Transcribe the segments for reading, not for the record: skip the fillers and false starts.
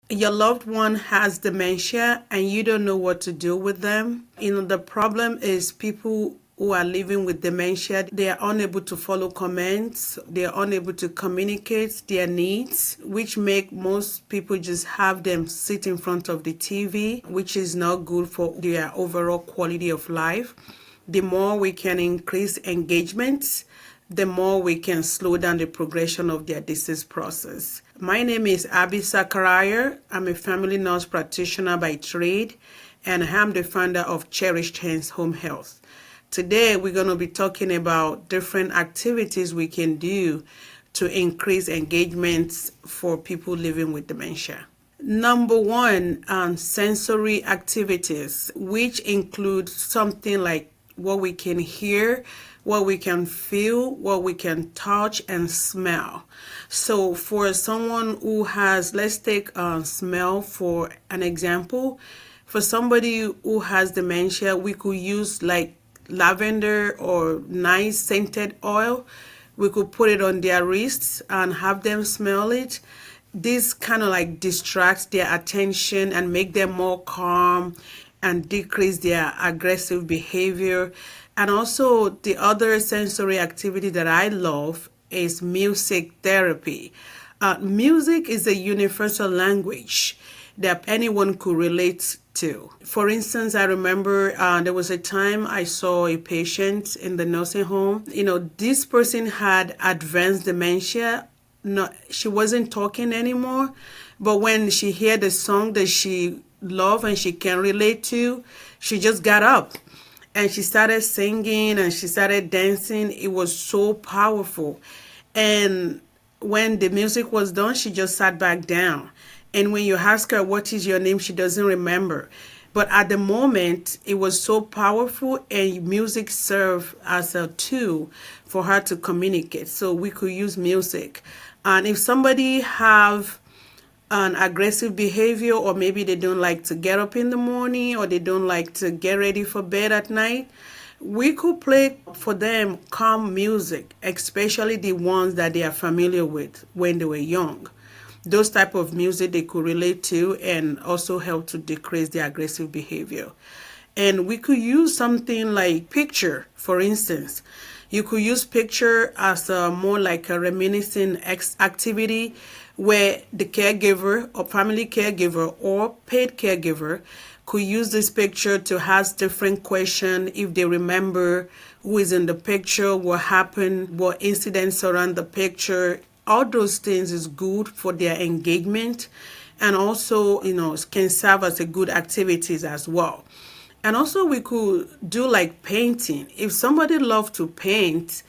Your loved one has dementia and you don't know what to do with them. The problem is people who are living with dementia, they are unable to follow commands, they are unable to communicate their needs, which make most people just have them sit in front of the TV, which is not good for their overall quality of life. The more we can increase engagement, the more we can slow down the progression of their disease process. My name is Abby Sakaraya. I'm a family nurse practitioner by trade, and I'm the founder of Cherished Home Health. Today, we're going to be talking about different activities we can do to increase engagements for people living with dementia. Number one, sensory activities, which include something like what we can hear, what we can feel, what we can touch and smell. So for someone who has, let's take smell for an example. For somebody who has dementia, we could use like lavender or nice scented oil. We could put it on their wrists and have them smell it. This kind of like distracts their attention and make them more calm and decrease their aggressive behavior. And also the other sensory activity that I love is music therapy. Music is a universal language that anyone could relate to. For instance, I remember there was a time I saw a patient in the nursing home. This person had advanced dementia. No, she wasn't talking anymore, but when she heard the song that she loved and she can relate to, she just got up and she started singing and she started dancing. It was so powerful. And when the music was done, she just sat back down. And when you ask her what is your name, she doesn't remember. But at the moment, it was so powerful, and music served as a tool for her to communicate. So we could use music. And if somebody have an aggressive behavior, or maybe they don't like to get up in the morning, or they don't like to get ready for bed at night, we could play for them calm music, especially the ones that they are familiar with when they were young. Those type of music they could relate to and also help to decrease their aggressive behavior. And we could use something like picture, for instance. You could use picture as more like a reminiscing activity where the caregiver or family caregiver or paid caregiver could use this picture to ask different questions if they remember who is in the picture, what happened, what incidents around the picture. All those things is good for their engagement, and also, can serve as a good activities as well. And also we could do like painting. If somebody loves to paint,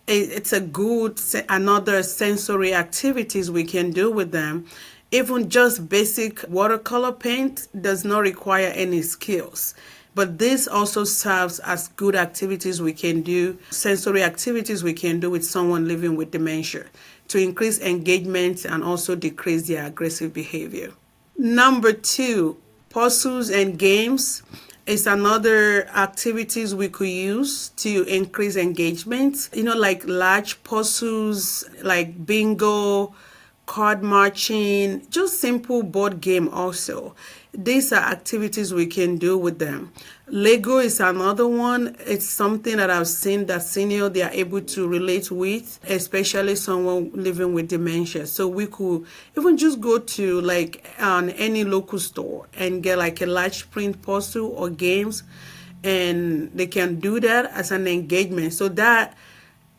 it's a good, another sensory activities we can do with them. Even just basic watercolor paint does not require any skills. But this also serves as good activities we can do, sensory activities we can do with someone living with dementia to increase engagement and also decrease their aggressive behavior. Number two, puzzles and games is another activities we could use to increase engagement. Like large puzzles, like bingo, card marching, just simple board game also. These are activities we can do with them. Lego is another one. It's something that I've seen that senior they are able to relate with, especially someone living with dementia. So we could even just go to like any local store and get like a large print puzzle or games, and they can do that as an engagement. So that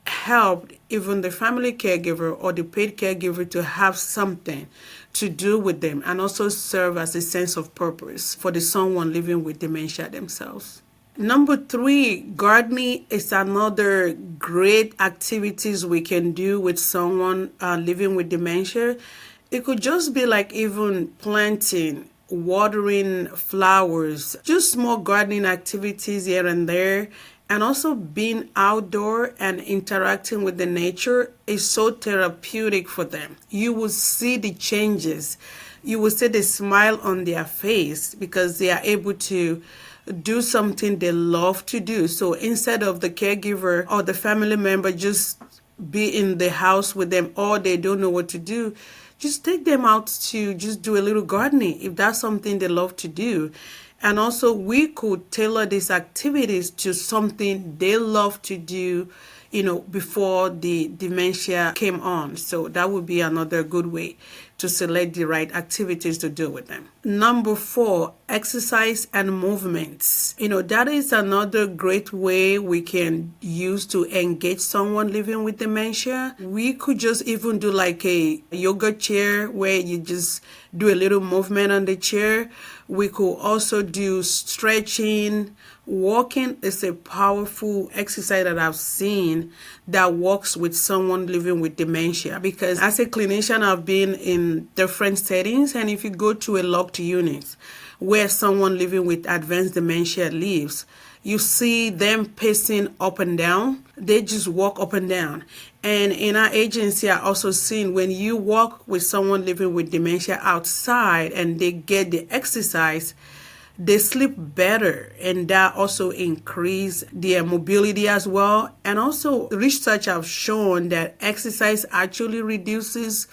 helped even the family caregiver or the paid caregiver to have something to do with them and also serve as a sense of purpose for the someone living with dementia themselves. Number three, gardening is another great activities we can do with someone living with dementia. It could just be like even planting, watering flowers, just small gardening activities here and there. And also being outdoor and interacting with the nature is so therapeutic for them. You will see the changes. You will see the smile on their face because they are able to do something they love to do. So instead of the caregiver or the family member just be in the house with them or they don't know what to do, just take them out to just do a little gardening if that's something they love to do. And also, we could tailor these activities to something they love to do, before the dementia came on. So that would be another good way to select the right activities to do with them. Number 4, exercise and movements. That is another great way we can use to engage someone living with dementia. We could just even do like a yoga chair where you just do a little movement on the chair. We could also do stretching. Walking is a powerful exercise that I've seen that works with someone living with dementia, because as a clinician, I've been in different settings, and if you go to a locked unit where someone living with advanced dementia lives, you see them pacing up and down. They just walk up and down. And in our agency, I also seen when you walk with someone living with dementia outside and they get the exercise, they sleep better, and that also increase their mobility as well. And also, research have shown that exercise actually reduces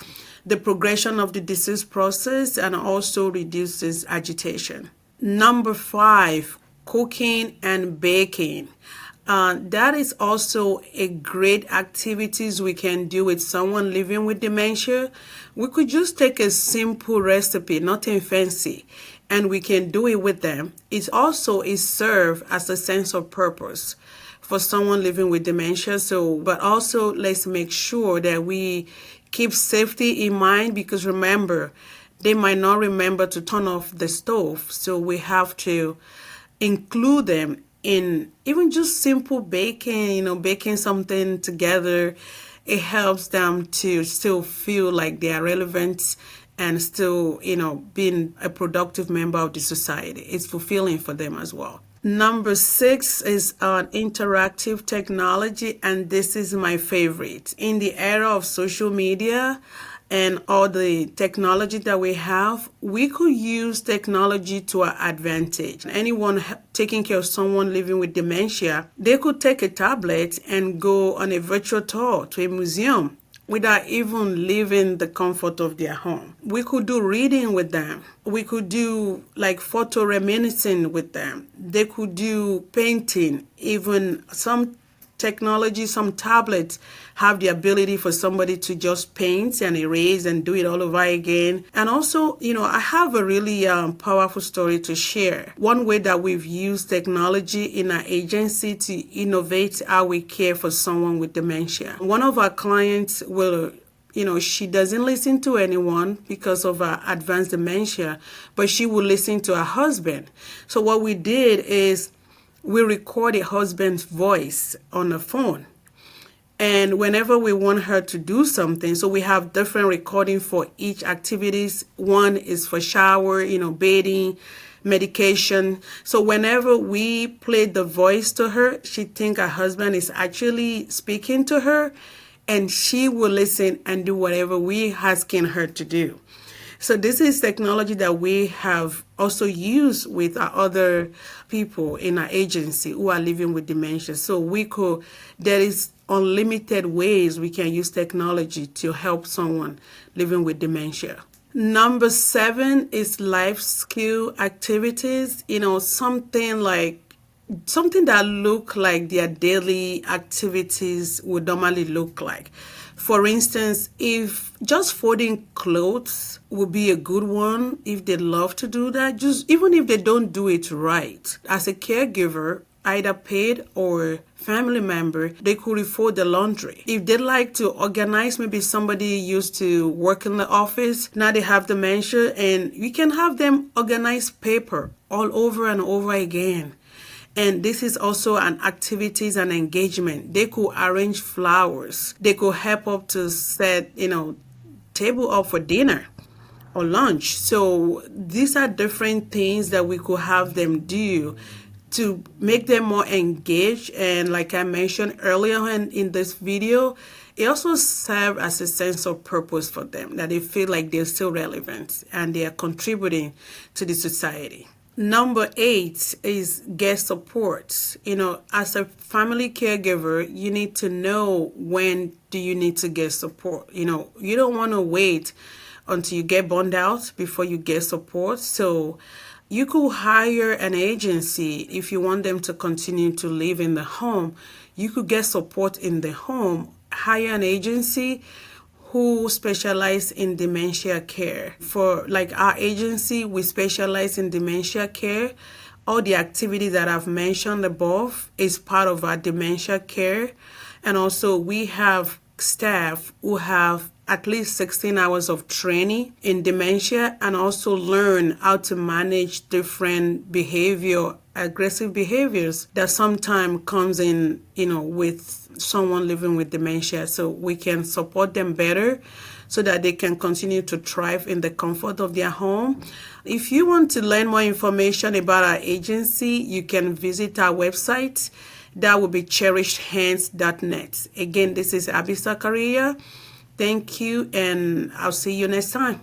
the progression of the disease process and also reduces agitation. Number 5, cooking and baking. That is also a great activities we can do with someone living with dementia. We could just take a simple recipe, nothing fancy, and we can do it with them. It also is serve as a sense of purpose for someone living with dementia. But also let's make sure that we keep safety in mind, because remember, they might not remember to turn off the stove. So we have to include them in even just simple baking, baking something together. It helps them to still feel like they are relevant and still, being a productive member of the society. It's fulfilling for them as well. Number 6 is interactive technology, and this is my favorite. In the era of social media and all the technology that we have, we could use technology to our advantage. Anyone taking care of someone living with dementia, they could take a tablet and go on a virtual tour to a museum without even leaving the comfort of their home. We could do reading with them. We could do like photo reminiscing with them. They could do painting. Even some technology, some tablets have the ability for somebody to just paint and erase and do it all over again. And also, I have a really powerful story to share. One way that we've used technology in our agency to innovate how we care for someone with dementia. One of our clients will, she doesn't listen to anyone because of her advanced dementia, but she will listen to her husband. So what we did is we record a husband's voice on the phone. And whenever we want her to do something, so we have different recording for each activities. One is for shower, bathing, medication. So whenever we play the voice to her, she think her husband is actually speaking to her, and she will listen and do whatever we asking her to do. So this is technology that we have also used with our other people in our agency who are living with dementia. So there is unlimited ways we can use technology to help someone living with dementia. Number 7 is life skill activities. Something that look like their daily activities would normally look like. For instance, if just folding clothes would be a good one, if they love to do that, just even if they don't do it right, as a caregiver, either paid or family member, they could refold the laundry. If they like to organize, maybe somebody used to work in the office, now they have dementia, and you can have them organize paper all over and over again. And this is also an activities and engagement. They could arrange flowers. They could help up to set, table up for dinner or lunch. So these are different things that we could have them do to make them more engaged. And like I mentioned earlier in this video, it also serves as a sense of purpose for them, that they feel like they're still relevant and they are contributing to the society. Number 8 is get support. As a family caregiver, you need to know when do you need to get support. You don't want to wait until you get burned out before you get support. So you could hire an agency if you want them to continue to live in the home. You could get support in the home. Hire an agency who specialize in dementia care. For like our agency, we specialize in dementia care. All the activities that I've mentioned above is part of our dementia care. And also we have staff who have at least 16 hours of training in dementia and also learn how to manage different aggressive behaviors that sometimes comes in, with someone living with dementia. So we can support them better so that they can continue to thrive in the comfort of their home. If you want to learn more information about our agency, you can visit our website. That will be cherishedhands.net. Again, this is Abby Zakaria. Thank you, and I'll see you next time.